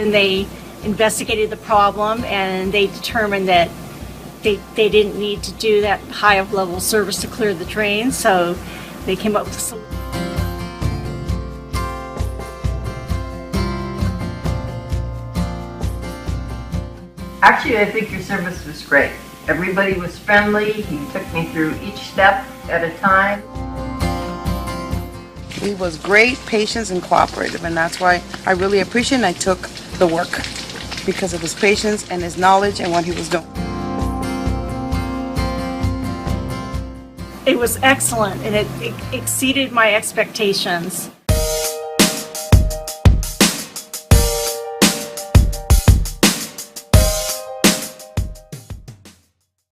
Then they investigated the problem and they determined that they didn't need to do that high of level service to clear the drains, so they came up with a solution. Actually, I think your service was great. Everybody was friendly. He took me through each step at a time. He was great, patient, and cooperative, and that's why I really appreciate and I took the work because of his patience and his knowledge and what he was doing. It was excellent and it exceeded my expectations.